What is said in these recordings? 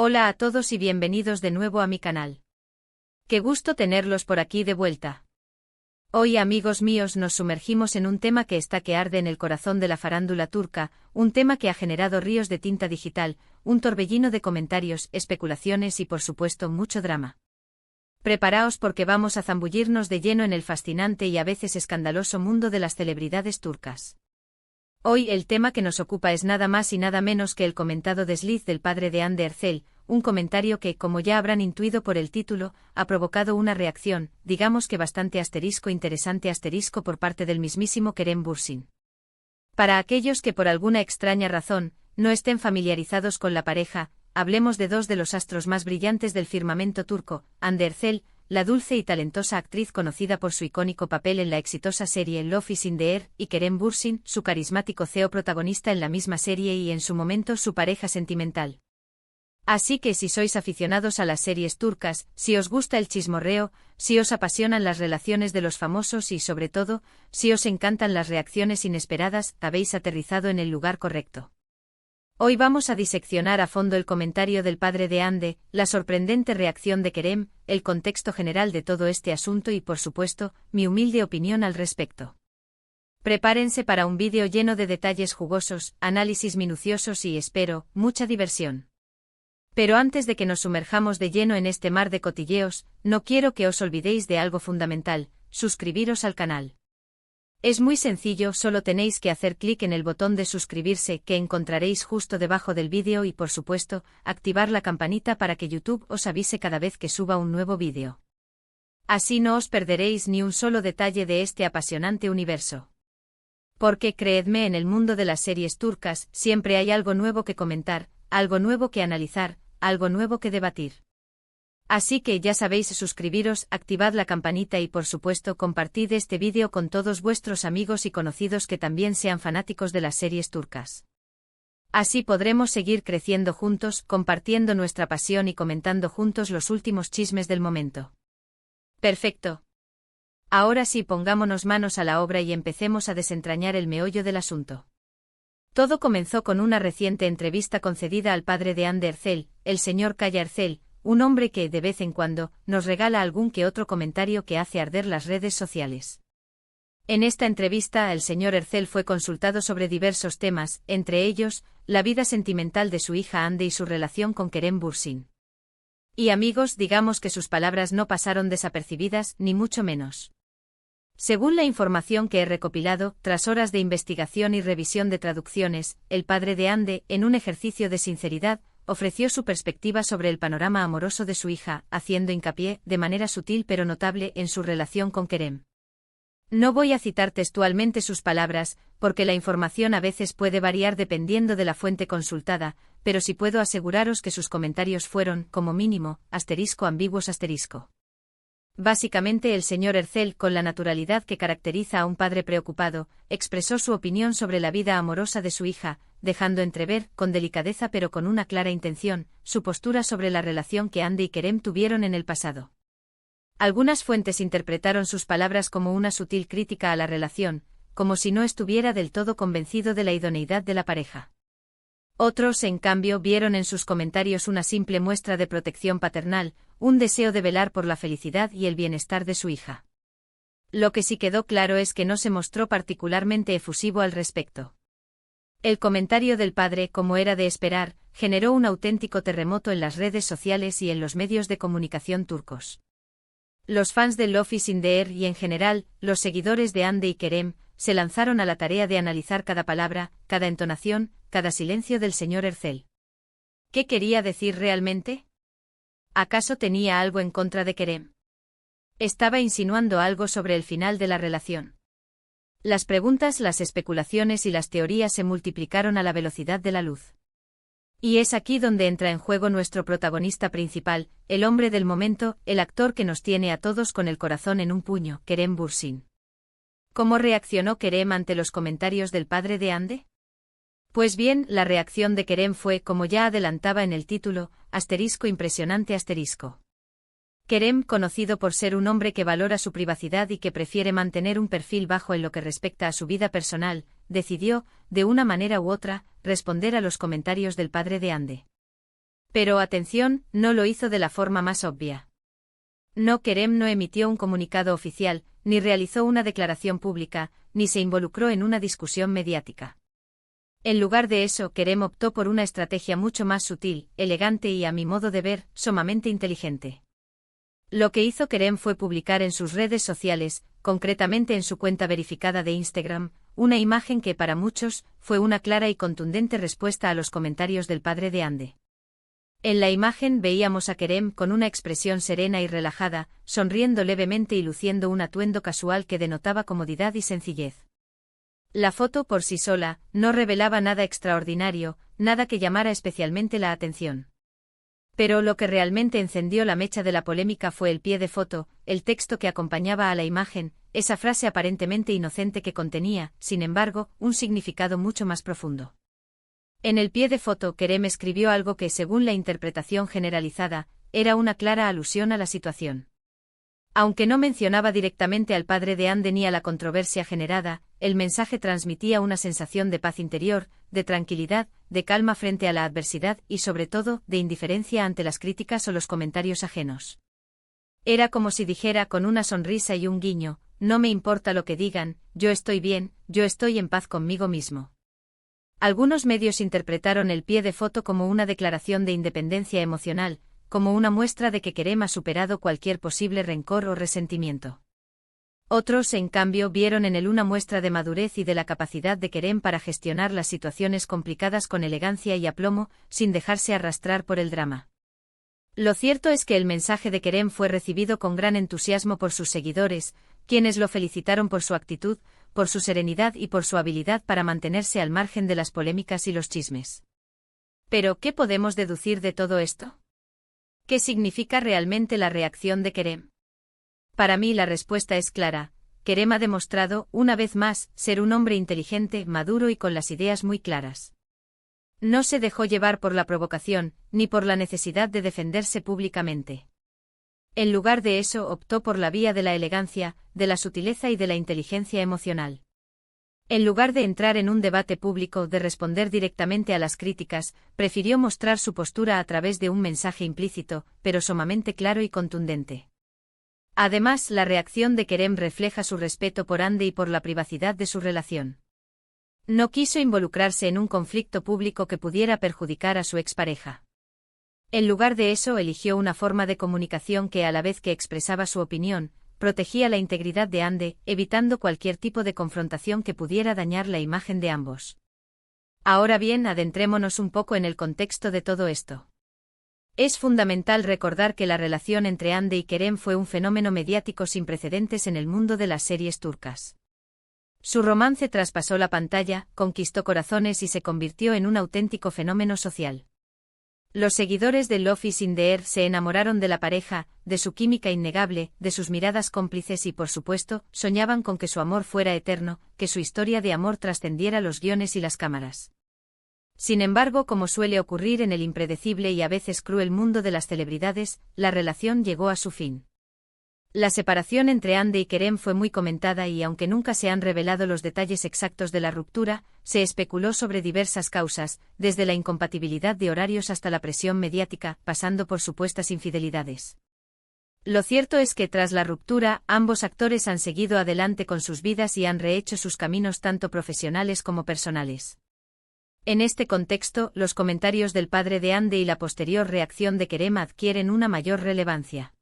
Hola a todos y bienvenidos de nuevo a mi canal. Qué gusto tenerlos por aquí de vuelta. Hoy, amigos míos, nos sumergimos en un tema que está que arde en el corazón de la farándula turca, un tema que ha generado ríos de tinta digital, un torbellino de comentarios, especulaciones y por supuesto mucho drama. Preparaos porque vamos a zambullirnos de lleno en el fascinante y a veces escandaloso mundo de las celebridades turcas. Hoy el tema que nos ocupa es nada más y nada menos que el comentado desliz del padre de Hande Erçel, un comentario que, como ya habrán intuido por el título, ha provocado una reacción, digamos que bastante interesante por parte del mismísimo Kerem Bürsin. Para aquellos que por alguna extraña razón no estén familiarizados con la pareja, hablemos de dos de los astros más brillantes del firmamento turco, Hande Erçel, la dulce y talentosa actriz conocida por su icónico papel en la exitosa serie Love is in the Air, y Kerem Bürsin, su carismático CEO protagonista en la misma serie y en su momento su pareja sentimental. Así que si sois aficionados a las series turcas, si os gusta el chismorreo, si os apasionan las relaciones de los famosos y sobre todo, si os encantan las reacciones inesperadas, habéis aterrizado en el lugar correcto. Hoy vamos a diseccionar a fondo el comentario del padre de Hande, la sorprendente reacción de Kerem, el contexto general de todo este asunto y por supuesto, mi humilde opinión al respecto. Prepárense para un vídeo lleno de detalles jugosos, análisis minuciosos y, espero, mucha diversión. Pero antes de que nos sumerjamos de lleno en este mar de cotilleos, no quiero que os olvidéis de algo fundamental: suscribiros al canal. Es muy sencillo, solo tenéis que hacer clic en el botón de suscribirse que encontraréis justo debajo del vídeo y por supuesto, activar la campanita para que YouTube os avise cada vez que suba un nuevo vídeo. Así no os perderéis ni un solo detalle de este apasionante universo. Porque creedme, en el mundo de las series turcas siempre hay algo nuevo que comentar, algo nuevo que analizar, algo nuevo que debatir. Así que ya sabéis, suscribiros, activad la campanita y por supuesto compartid este vídeo con todos vuestros amigos y conocidos que también sean fanáticos de las series turcas. Así podremos seguir creciendo juntos, compartiendo nuestra pasión y comentando juntos los últimos chismes del momento. Perfecto. Ahora sí, pongámonos manos a la obra y empecemos a desentrañar el meollo del asunto. Todo comenzó con una reciente entrevista concedida al padre de Hande Erçel, el señor Kaya Erçel, un hombre que, de vez en cuando, nos regala algún que otro comentario que hace arder las redes sociales. En esta entrevista, el señor Erçel fue consultado sobre diversos temas, entre ellos, la vida sentimental de su hija Hande y su relación con Kerem Bürsin. Y amigos, digamos que sus palabras no pasaron desapercibidas, ni mucho menos. Según la información que he recopilado, tras horas de investigación y revisión de traducciones, el padre de Hande, en un ejercicio de sinceridad, ofreció su perspectiva sobre el panorama amoroso de su hija, haciendo hincapié, de manera sutil pero notable, en su relación con Kerem. No voy a citar textualmente sus palabras, porque la información a veces puede variar dependiendo de la fuente consultada, pero sí puedo aseguraros que sus comentarios fueron, como mínimo, ambiguos. Básicamente, el señor Erçel, con la naturalidad que caracteriza a un padre preocupado, expresó su opinión sobre la vida amorosa de su hija, dejando entrever, con delicadeza pero con una clara intención, su postura sobre la relación que Hande y Kerem tuvieron en el pasado. Algunas fuentes interpretaron sus palabras como una sutil crítica a la relación, como si no estuviera del todo convencido de la idoneidad de la pareja. Otros, en cambio, vieron en sus comentarios una simple muestra de protección paternal, un deseo de velar por la felicidad y el bienestar de su hija. Lo que sí quedó claro es que no se mostró particularmente efusivo al respecto. El comentario del padre, como era de esperar, generó un auténtico terremoto en las redes sociales y en los medios de comunicación turcos. Los fans de Love is in the Air y en general, los seguidores de Hande y Kerem, se lanzaron a la tarea de analizar cada palabra, cada entonación, cada silencio del señor Erçel. ¿Qué quería decir realmente? ¿Acaso tenía algo en contra de Kerem? ¿Estaba insinuando algo sobre el final de la relación? Las preguntas, las especulaciones y las teorías se multiplicaron a la velocidad de la luz. Y es aquí donde entra en juego nuestro protagonista principal, el hombre del momento, el actor que nos tiene a todos con el corazón en un puño, Kerem Bürsin. ¿Cómo reaccionó Kerem ante los comentarios del padre de Hande? Pues bien, la reacción de Kerem fue, como ya adelantaba en el título, impresionante. Kerem, conocido por ser un hombre que valora su privacidad y que prefiere mantener un perfil bajo en lo que respecta a su vida personal, decidió, de una manera u otra, responder a los comentarios del padre de Hande. Pero atención, no lo hizo de la forma más obvia. No, Kerem no emitió un comunicado oficial, ni realizó una declaración pública, ni se involucró en una discusión mediática. En lugar de eso, Kerem optó por una estrategia mucho más sutil, elegante y, a mi modo de ver, sumamente inteligente. Lo que hizo Kerem fue publicar en sus redes sociales, concretamente en su cuenta verificada de Instagram, una imagen que para muchos fue una clara y contundente respuesta a los comentarios del padre de Ande. En la imagen veíamos a Kerem con una expresión serena y relajada, sonriendo levemente y luciendo un atuendo casual que denotaba comodidad y sencillez. La foto por sí sola no revelaba nada extraordinario, nada que llamara especialmente la atención. Pero lo que realmente encendió la mecha de la polémica fue el pie de foto, el texto que acompañaba a la imagen, esa frase aparentemente inocente que contenía, sin embargo, un significado mucho más profundo. En el pie de foto, Kerem escribió algo que, según la interpretación generalizada, era una clara alusión a la situación. Aunque no mencionaba directamente al padre de Ande ni a la controversia generada, el mensaje transmitía una sensación de paz interior, de tranquilidad, de calma frente a la adversidad y, sobre todo, de indiferencia ante las críticas o los comentarios ajenos. Era como si dijera con una sonrisa y un guiño: no me importa lo que digan, yo estoy bien, yo estoy en paz conmigo mismo. Algunos medios interpretaron el pie de foto como una declaración de independencia emocional, como una muestra de que Kerem ha superado cualquier posible rencor o resentimiento. Otros, en cambio, vieron en él una muestra de madurez y de la capacidad de Kerem para gestionar las situaciones complicadas con elegancia y aplomo, sin dejarse arrastrar por el drama. Lo cierto es que el mensaje de Kerem fue recibido con gran entusiasmo por sus seguidores, quienes lo felicitaron por su actitud, por su serenidad y por su habilidad para mantenerse al margen de las polémicas y los chismes. Pero, ¿qué podemos deducir de todo esto? ¿Qué significa realmente la reacción de Kerem? Para mí la respuesta es clara. Kerem ha demostrado, una vez más, ser un hombre inteligente, maduro y con las ideas muy claras. No se dejó llevar por la provocación, ni por la necesidad de defenderse públicamente. En lugar de eso, optó por la vía de la elegancia, de la sutileza y de la inteligencia emocional. En lugar de entrar en un debate público, de responder directamente a las críticas, prefirió mostrar su postura a través de un mensaje implícito, pero sumamente claro y contundente. Además, la reacción de Kerem refleja su respeto por Ande y por la privacidad de su relación. No quiso involucrarse en un conflicto público que pudiera perjudicar a su expareja. En lugar de eso, eligió una forma de comunicación que, a la vez que expresaba su opinión, protegía la integridad de Ande, evitando cualquier tipo de confrontación que pudiera dañar la imagen de ambos. Ahora bien, adentrémonos un poco en el contexto de todo esto. Es fundamental recordar que la relación entre Ande y Kerem fue un fenómeno mediático sin precedentes en el mundo de las series turcas. Su romance traspasó la pantalla, conquistó corazones y se convirtió en un auténtico fenómeno social. Los seguidores de Love is in the Air se enamoraron de la pareja, de su química innegable, de sus miradas cómplices y, por supuesto, soñaban con que su amor fuera eterno, que su historia de amor trascendiera los guiones y las cámaras. Sin embargo, como suele ocurrir en el impredecible y a veces cruel mundo de las celebridades, la relación llegó a su fin. La separación entre Ande y Kerem fue muy comentada y, aunque nunca se han revelado los detalles exactos de la ruptura, se especuló sobre diversas causas, desde la incompatibilidad de horarios hasta la presión mediática, pasando por supuestas infidelidades. Lo cierto es que tras la ruptura, ambos actores han seguido adelante con sus vidas y han rehecho sus caminos tanto profesionales como personales. En este contexto, los comentarios del padre de Ande y la posterior reacción de Kerem adquieren una mayor relevancia.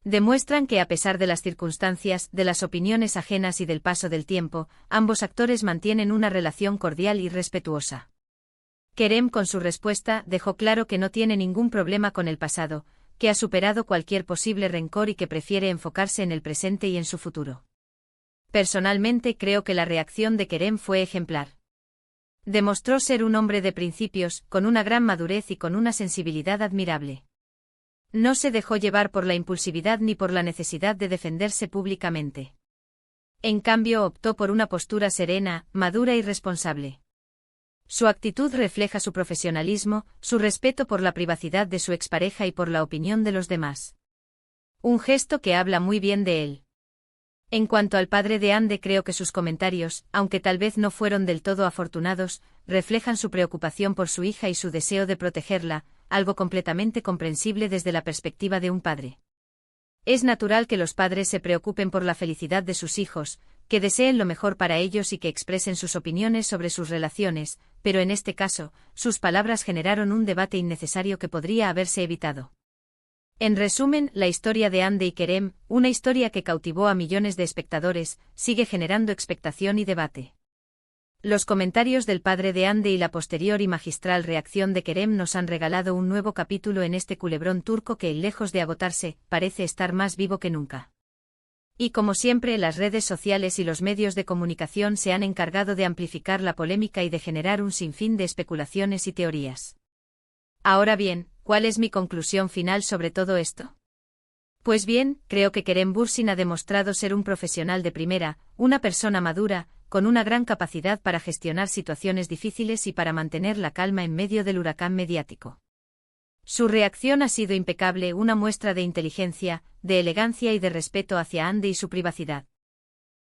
Demuestran que, a pesar de las circunstancias, de las opiniones ajenas y del paso del tiempo, ambos actores mantienen una relación cordial y respetuosa. Kerem, con su respuesta, dejó claro que no tiene ningún problema con el pasado, que ha superado cualquier posible rencor y que prefiere enfocarse en el presente y en su futuro. Personalmente creo que la reacción de Kerem fue ejemplar. Demostró ser un hombre de principios, con una gran madurez y con una sensibilidad admirable. No se dejó llevar por la impulsividad ni por la necesidad de defenderse públicamente. En cambio, optó por una postura serena, madura y responsable. Su actitud refleja su profesionalismo, su respeto por la privacidad de su expareja y por la opinión de los demás. Un gesto que habla muy bien de él. En cuanto al padre de Ande, creo que sus comentarios, aunque tal vez no fueron del todo afortunados, reflejan su preocupación por su hija y su deseo de protegerla, algo completamente comprensible desde la perspectiva de un padre. Es natural que los padres se preocupen por la felicidad de sus hijos, que deseen lo mejor para ellos y que expresen sus opiniones sobre sus relaciones, pero en este caso, sus palabras generaron un debate innecesario que podría haberse evitado. En resumen, la historia de Hande y Kerem, una historia que cautivó a millones de espectadores, sigue generando expectación y debate. Los comentarios del padre de Hande y la posterior y magistral reacción de Kerem nos han regalado un nuevo capítulo en este culebrón turco que, lejos de agotarse, parece estar más vivo que nunca. Y como siempre, las redes sociales y los medios de comunicación se han encargado de amplificar la polémica y de generar un sinfín de especulaciones y teorías. Ahora bien, ¿cuál es mi conclusión final sobre todo esto? Pues bien, creo que Kerem Bürsin ha demostrado ser un profesional de primera, una persona madura, con una gran capacidad para gestionar situaciones difíciles y para mantener la calma en medio del huracán mediático. Su reacción ha sido impecable, una muestra de inteligencia, de elegancia y de respeto hacia Hande y su privacidad.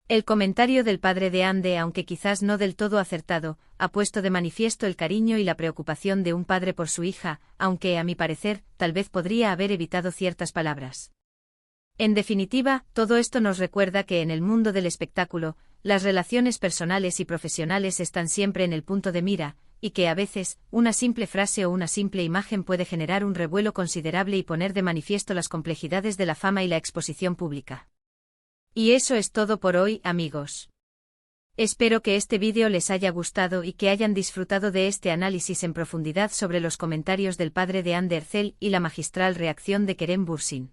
El comentario del padre de Hande, aunque quizás no del todo acertado, ha puesto de manifiesto el cariño y la preocupación de un padre por su hija, aunque, a mi parecer, tal vez podría haber evitado ciertas palabras. En definitiva, todo esto nos recuerda que en el mundo del espectáculo, las relaciones personales y profesionales están siempre en el punto de mira, y que a veces, una simple frase o una simple imagen puede generar un revuelo considerable y poner de manifiesto las complejidades de la fama y la exposición pública. Y eso es todo por hoy, amigos. Espero que este vídeo les haya gustado y que hayan disfrutado de este análisis en profundidad sobre los comentarios del padre de Hande Erçel y la magistral reacción de Kerem Bürsin.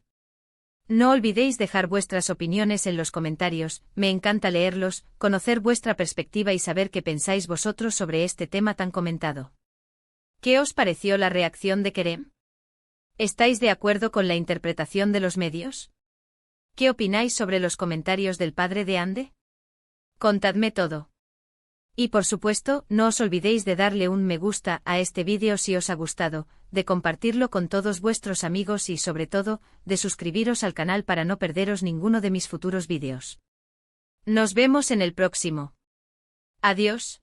No olvidéis dejar vuestras opiniones en los comentarios, me encanta leerlos, conocer vuestra perspectiva y saber qué pensáis vosotros sobre este tema tan comentado. ¿Qué os pareció la reacción de Kerem? ¿Estáis de acuerdo con la interpretación de los medios? ¿Qué opináis sobre los comentarios del padre de Hande? Contadme todo. Y por supuesto, no os olvidéis de darle un me gusta a este vídeo si os ha gustado, de compartirlo con todos vuestros amigos y sobre todo, de suscribiros al canal para no perderos ninguno de mis futuros vídeos. Nos vemos en el próximo. Adiós.